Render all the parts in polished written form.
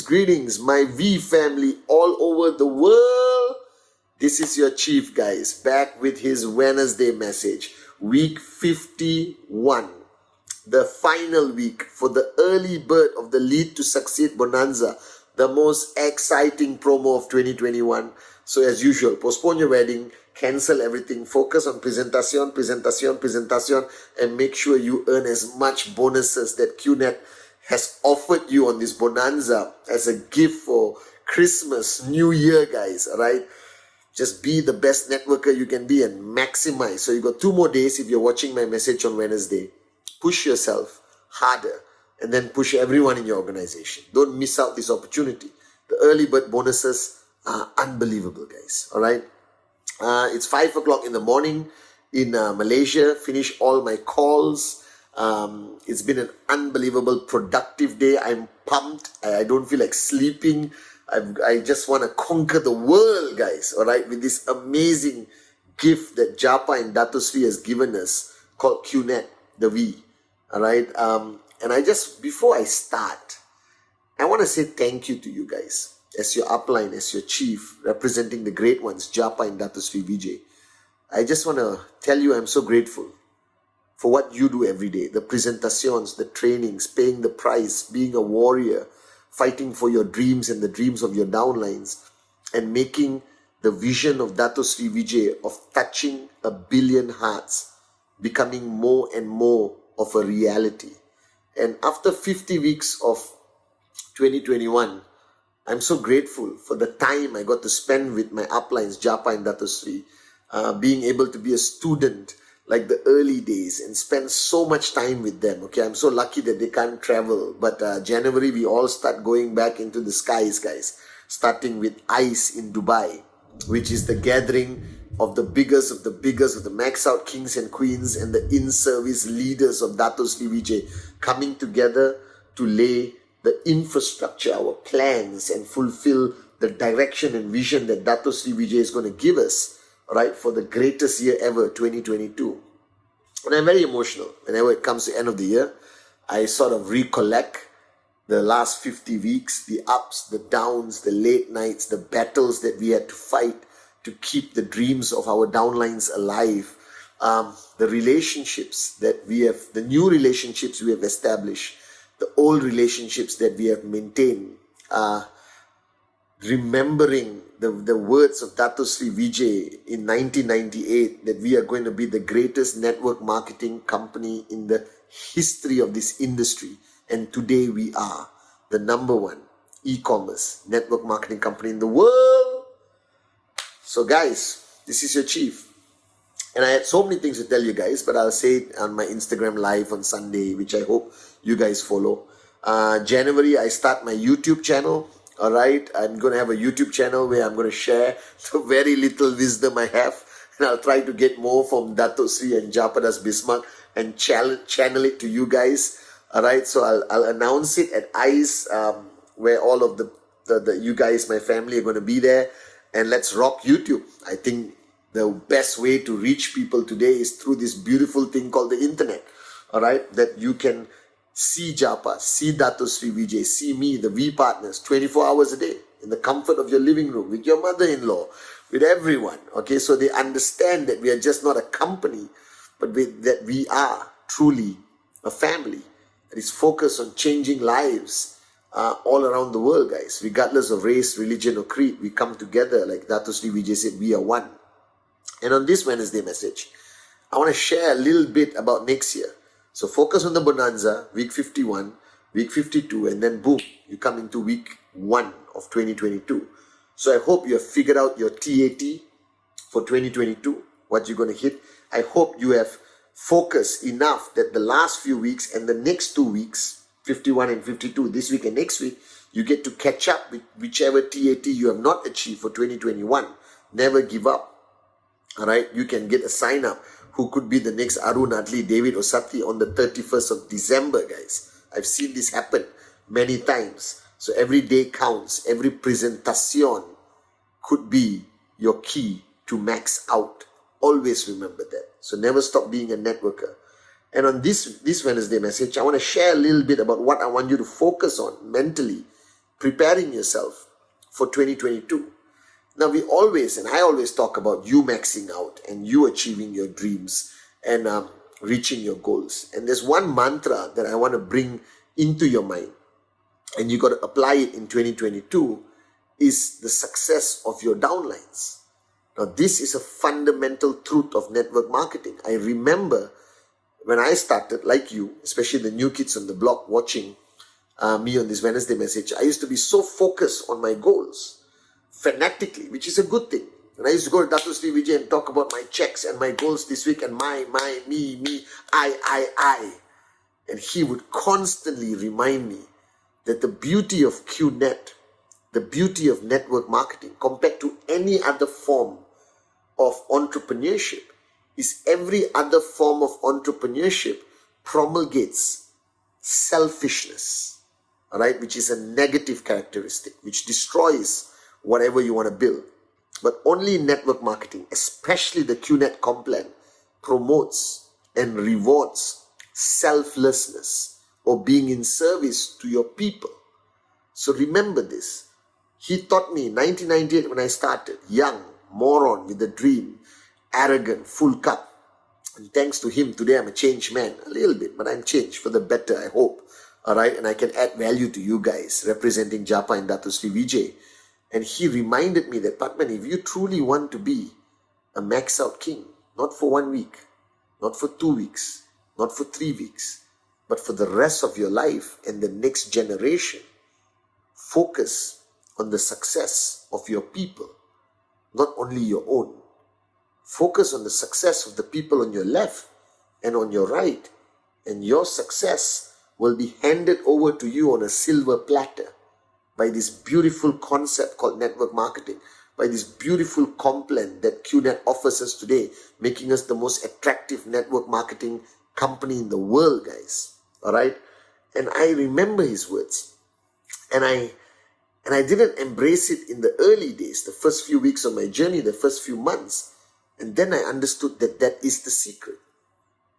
Greetings, my V family all over the world. This is your chief, guys, back with his Wednesday message. Week 51, the final week for the early bird of the Lead to Succeed Bonanza, the most exciting promo of 2021. So as usual, postpone your wedding, cancel everything, focus on presentation, and make sure you earn as much bonuses that QNet has offered you on this bonanza as a gift for Christmas, New Year, guys. All right, just be the best networker you can be and maximize. So you got 2 more days. If you're watching my message on Wednesday, push yourself harder and then push everyone in your organization. Don't miss out this opportunity. The early bird bonuses are unbelievable, guys. All right, it's 5 o'clock in the morning in Malaysia. Finish all my calls. It's been an unbelievable productive day. I'm pumped. I don't feel like sleeping. I just want to conquer the world, guys. All right, with this amazing gift that Japa and Dato Sri has given us called QNet, the V. All right, and before I start, I want to say thank you to you guys as your upline, as your chief, representing the great ones, Japa and Dato Sri Vijay. I just want to tell you I'm so grateful for what you do every day, the presentations, the trainings, paying the price, being a warrior, fighting for your dreams and the dreams of your downlines, and making the vision of Dato Sri Vijay of touching 1 billion hearts becoming more and more of a reality. And after 50 weeks of 2021, I'm so grateful for the time I got to spend with my uplines, Japa and Dato Sri, being able to be a student like the early days and spend so much time with them. Okay, I'm so lucky that they can't travel, but January we all start going back into the skies, guys, starting with ICE in Dubai, which is the gathering of the biggest of the max out kings and queens and the in-service leaders of Dato Sri Vijay coming together to lay the infrastructure, our plans, and fulfill the direction and vision that Dato Sri Vijay is going to give us, right, for the greatest year ever, 2022. And I'm very emotional. Whenever it comes to the end of the year, I sort of recollect the last 50 weeks, the ups, the downs, the late nights, the battles that we had to fight to keep the dreams of our downlines alive, the relationships that we have, the new relationships we have established, the old relationships that we have maintained, remembering the words of Dato Sri Vijay in 1998 that we are going to be the greatest network marketing company in the history of this industry. And today we are the #1 e-commerce network marketing company in the world. So guys, this is your chief. And I had so many things to tell you guys, but I'll say it on my Instagram live on Sunday, which I hope you guys follow. January, I start my YouTube channel. All right, I'm going to have a YouTube channel where I'm going to share the very little wisdom I have, and I'll try to get more from Dato Sri and Japadas Bismarck and channel it to you guys. All right, so I'll announce it at ICE, where all of the you guys, my family, are going to be there, and let's rock YouTube. I think the best way to reach people today is through this beautiful thing called the internet. All right, that you can see Japa, see Dato Sri Vijay, see me, the V partners, 24 hours a day in the comfort of your living room with your mother-in-law, with everyone. Okay, so they understand that we are just not a company, but that we are truly a family that is focused on changing lives all around the world, guys. Regardless of race, religion, or creed, we come together, like Dato Sri Vijay said, we are one. And on this Wednesday message, I want to share a little bit about next year. So focus on the bonanza, week 51, week 52, and then boom, you come into week 1 of 2022. So I hope you have figured out your TAT for 2022. what you're going to hit. I hope you have focused enough that the last few weeks and the next 2 weeks, 51 and 52, this week and next week, you get to catch up with whichever TAT you have not achieved for 2021. Never give up. All right, you can get a sign up who could be the next Arun Adli, David Osati on the 31st of December, guys. I've seen this happen many times. So every day counts. Every presentation could be your key to max out. Always remember that. So never stop being a networker. And on this Wednesday message, I want to share a little bit about what I want you to focus on mentally, preparing yourself for 2022. Now we always, and I always talk about you maxing out and you achieving your dreams and reaching your goals. And there's one mantra that I want to bring into your mind, and you got to apply it in 2022, is the success of your downlines. Now this is a fundamental truth of network marketing. I remember when I started, like you, especially the new kids on the block watching me on this Wednesday message, I used to be so focused on my goals, fanatically, which is a good thing. And I used to go to Dr. Sri Vijay and talk about my checks and my goals this week and my, me, I. And he would constantly remind me that the beauty of qnet, the beauty of network marketing compared to any other form of entrepreneurship is every other form of entrepreneurship promulgates selfishness, all right, which is a negative characteristic, which destroys whatever you want to build. But only network marketing, especially the qnet comp plan, promotes and rewards selflessness or being in service to your people. So remember this. He taught me in 1998 when I started, young, moron with a dream, arrogant, full cup. And thanks to him, today I'm a changed man. A little bit, but I'm changed for the better, I hope. All right, and I can add value to you guys, representing Japa and Datu Sri Vijay. And he reminded me that, Patman, if you truly want to be a max out king, not for 1 week, not for 2 weeks, not for 3 weeks, but for the rest of your life and the next generation, focus on the success of your people, not only your own. Focus on the success of the people on your left and on your right, and your success will be handed over to you on a silver platter by this beautiful concept called network marketing, by this beautiful comp plan that qnet offers us today, making us the most attractive network marketing company in the world, guys. All right? And I remember his words. And I didn't embrace it in the early days, the first few weeks of my journey, the first few months. And then I understood that that is the secret.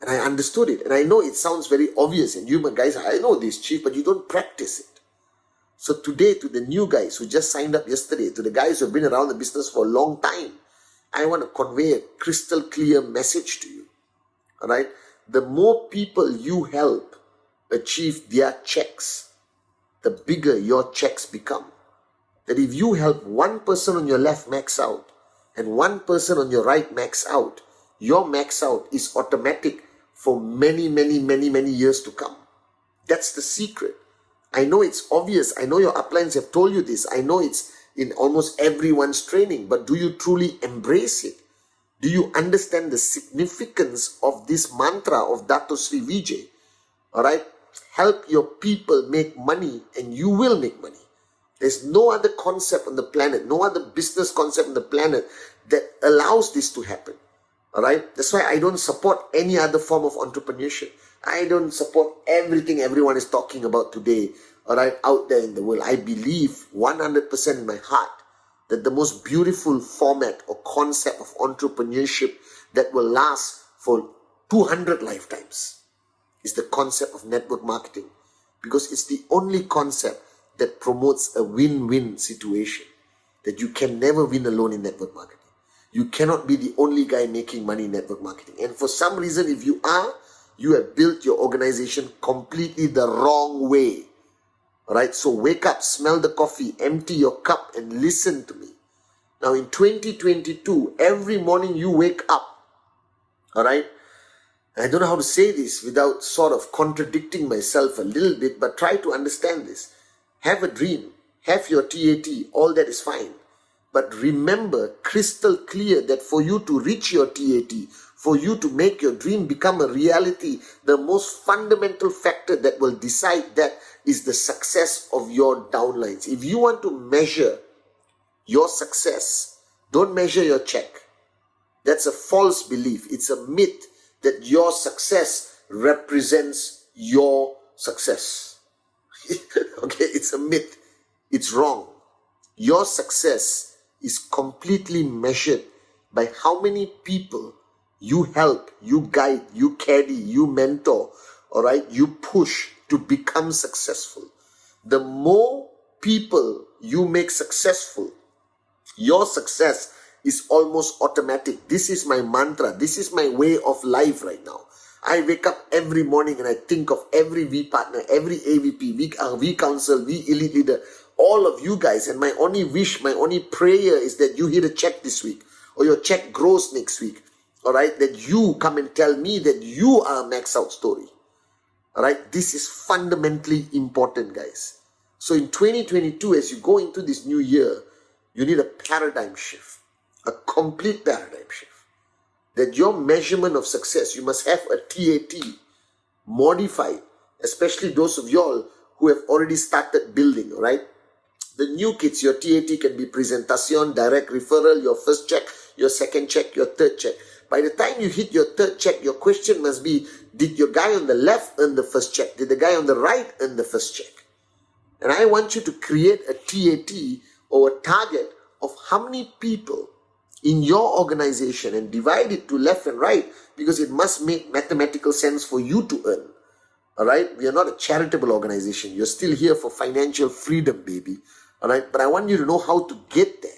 And I understood it. And I know it sounds very obvious. And you guys, I know this, Chief, but you don't practice it. So today, to the new guys who just signed up yesterday, to the guys who have been around the business for a long time, I want to convey a crystal clear message to you. All right? The more people you help achieve their checks, the bigger your checks become. That if you help one person on your left max out and one person on your right max out, your max out is automatic for many years to come. That's the secret. I know it's obvious. I know your uplines have told you this. I know it's in almost everyone's training, but do you truly embrace it? Do you understand the significance of this mantra of Dato Sri Vijay? All right? Help your people make money and you will make money. There's no other concept on the planet, no other business concept on the planet that allows this to happen. All right? That's why I don't support any other form of entrepreneurship. I don't support everything everyone is talking about today, all right, out there in the world. I believe 100% in my heart that the most beautiful format or concept of entrepreneurship that will last for 200 lifetimes is the concept of network marketing, because it's the only concept that promotes a win-win situation, that you can never win alone in network marketing. You cannot be the only guy making money in network marketing. And for some reason, if you are, you have built your organization completely the wrong way. All right, so wake up, smell the coffee, empty your cup and listen to me. Now in 2022, every morning you wake up, all right, I don't know how to say this without sort of contradicting myself a little bit, but try to understand this. Have a dream, have your TAT, all that is fine. But remember crystal clear that for you to reach your TAT, for you to make your dream become a reality, the most fundamental factor that will decide that is the success of your downlines. If you want to measure your success, don't measure your check. That's a false belief. It's a myth that your success represents your success. Okay, it's a myth. It's wrong. Your success is completely measured by how many people you help, you guide, you caddy, you mentor, all right, you push to become successful. The more people you make successful, your success is almost automatic. This is my mantra. This is my way of life right now. I wake up every morning and I think of every V partner, every AVP, V council, V elite leader, all of you guys. And my only wish, my only prayer is that you hit a check this week or your check grows next week. All right, that you come and tell me that you are a max out story. All right, this is fundamentally important, guys. So in 2022, as you go into this new year, you need a paradigm shift, a complete paradigm shift. That your measurement of success, you must have a TAT modified, especially those of y'all who have already started building, all right? The new kids, your TAT can be presentation, direct referral, your first check, your second check, your third check. By the time you hit your third check, your question must be, did your guy on the left earn the first check? Did the guy on the right earn the first check? And I want you to create a TAT or a target of how many people in your organization and divide it to left and right, because it must make mathematical sense for you to earn. All right? We are not a charitable organization. You're still here for financial freedom, baby. All right? But I want you to know how to get there.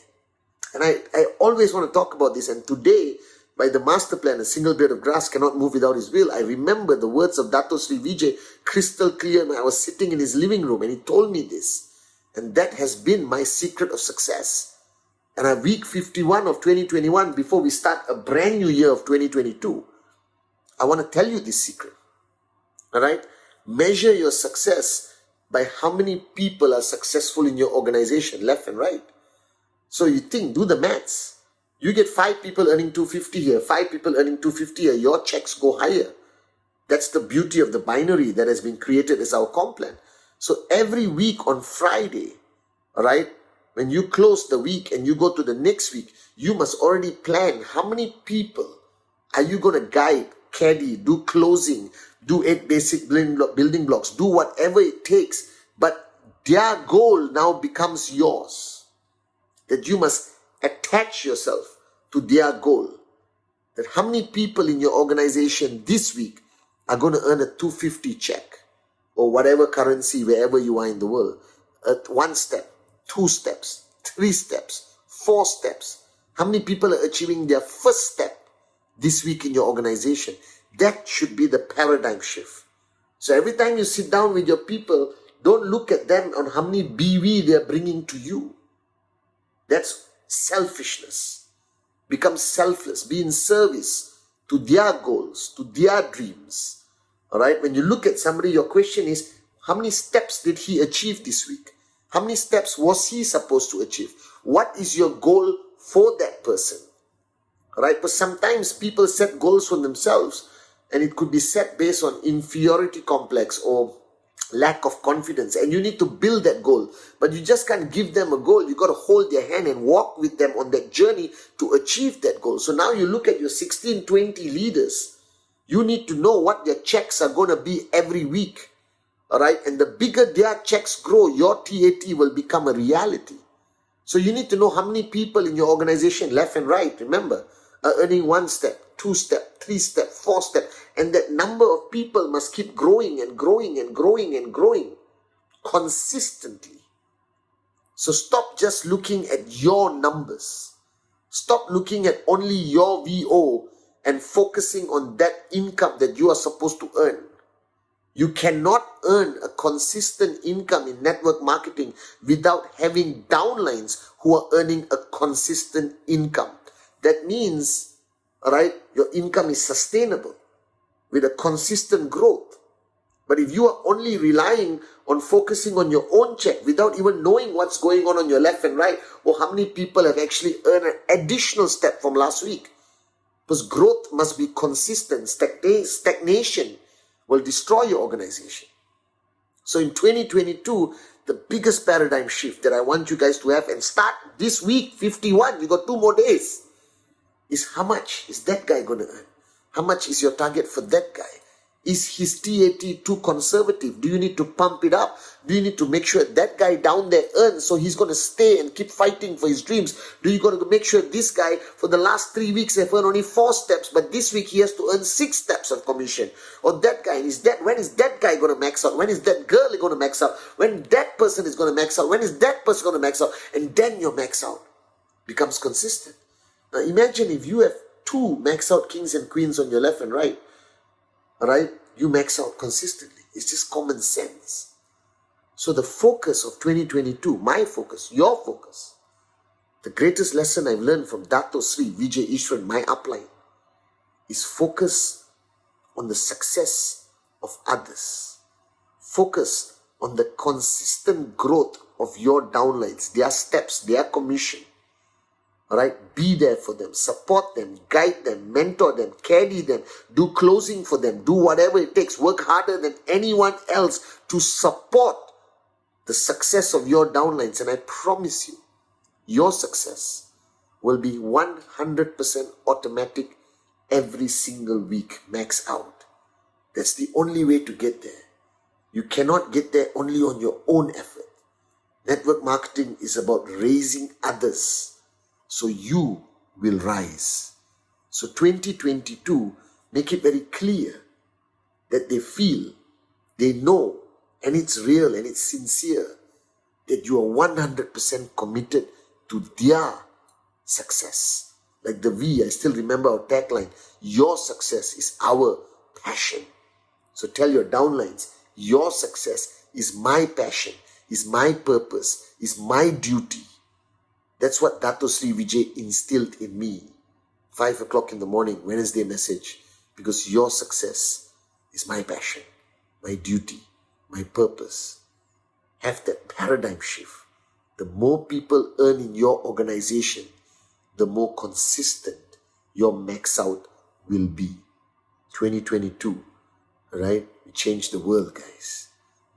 And I always want to talk about this. And today, by the master plan, a single blade of grass cannot move without his will. I remember the words of Dato Sri Vijay crystal clear when I was sitting in his living room and he told me this. And that has been my secret of success. And at week 51 of 2021, before we start a brand new year of 2022, I want to tell you this secret. All right? Measure your success by how many people are successful in your organization, left and right. So you think, do the maths. You get 5 people earning 250 here, 5 people earning 250 here, your checks go higher. That's the beauty of the binary that has been created as our comp plan. So every week on Friday, all right, when you close the week and you go to the next week, you must already plan how many people are you going to guide, caddy, do closing, do 8 basic building blocks, do whatever it takes. But their goal now becomes yours. That you must attach yourself to their goal. That how many people in your organization this week are going to earn a 250 check or whatever currency wherever you are in the world. At 1 step. 2 steps, 3 steps, 4 steps. How many people are achieving their first step this week in your organization? That should be the paradigm shift. So every time you sit down with your people, don't look at them on how many BV they are bringing to you. That's selfishness. Become selfless. Be in service to their goals, to their dreams. All right? When you look at somebody, your question is, how many steps did he achieve this week? How many steps was he supposed to achieve? What is your goal for that person? Right? But sometimes people set goals for themselves and it could be set based on inferiority complex or lack of confidence. And you need to build that goal. But you just can't give them a goal. You got to hold their hand and walk with them on that journey to achieve that goal. So now you look at your 16, 20 leaders. You need to know what their checks are going to be every week. All right, and the bigger their checks grow, your TAT will become a reality. So you need to know how many people in your organization, left and right, remember, are earning 1 step, 2 step, 3 step, 4 step. And that number of people must keep growing and growing and growing and growing consistently. So stop just looking at your numbers. Stop looking at only your VO and focusing on that income that you are supposed to earn. You cannot earn a consistent income in network marketing without having downlines who are earning a consistent income. That means, all right, your income is sustainable with a consistent growth. But if you are only relying on focusing on your own check without even knowing what's going on your left and right, or how many people have actually earned an additional step from last week. Because growth must be consistent. Stagnation will destroy your organization. So in 2022, the biggest paradigm shift that I want you guys to have, and start this week, 51, you got 2 more days, is how much is that guy going to earn? How much is your target for that guy? Is his TAT too conservative? Do you need to pump it up? Do you need to make sure that guy down there earns so he's going to stay and keep fighting for his dreams? Do you got to make sure this guy for the last 3 weeks have earned only 4 steps, but this week he has to earn 6 steps of commission? Or that guy, when is that guy going to max out? When is that girl going to max out? When that person is going to max out? When is that person going to max out? And then your max out becomes consistent. Now imagine if you have 2 max out kings and queens on your left and right. Alright, you max out consistently. It's just common sense. So the focus of 2022, my focus, your focus, the greatest lesson I've learned from Dato Sri Vijay Ishwan, my upline, is focus on the success of others. Focus on the consistent growth of your downlines, their steps, their commission. Alright, be there for them, support them, guide them, mentor them, carry them, do closing for them, do whatever it takes, work harder than anyone else to support the success of your downlines. And I promise you, your success will be 100% automatic every single week, max out. That's the only way to get there. You cannot get there only on your own effort. Network marketing is about raising others, so you will rise. So 2022, make it very clear that they feel, they know, and it's real and it's sincere, that you are 100% committed to their success. Like the V, I still remember our tagline, your success is our passion. So tell your downlines, your success is my passion, is my purpose, is my duty. That's what Dato Sri Vijay instilled in me. 5 o'clock in the morning, Wednesday message. Because your success is my passion, my duty, my purpose. Have that paradigm shift. The more people earn in your organization, the more consistent your max out will be. 2022, right? We changed the world, guys.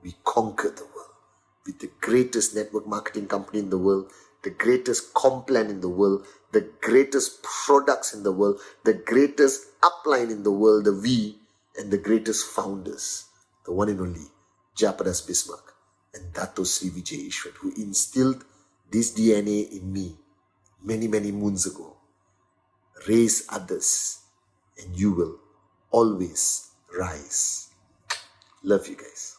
We conquered the world with the greatest network marketing company in the world, the greatest comp plan in the world, the greatest products in the world, the greatest upline in the world, the V, and the greatest founders, the one and only Japadas Bismarck and Dato Sri Vijay Ishwan, who instilled this DNA in me many, many moons ago. Raise others and you will always rise. Love you guys.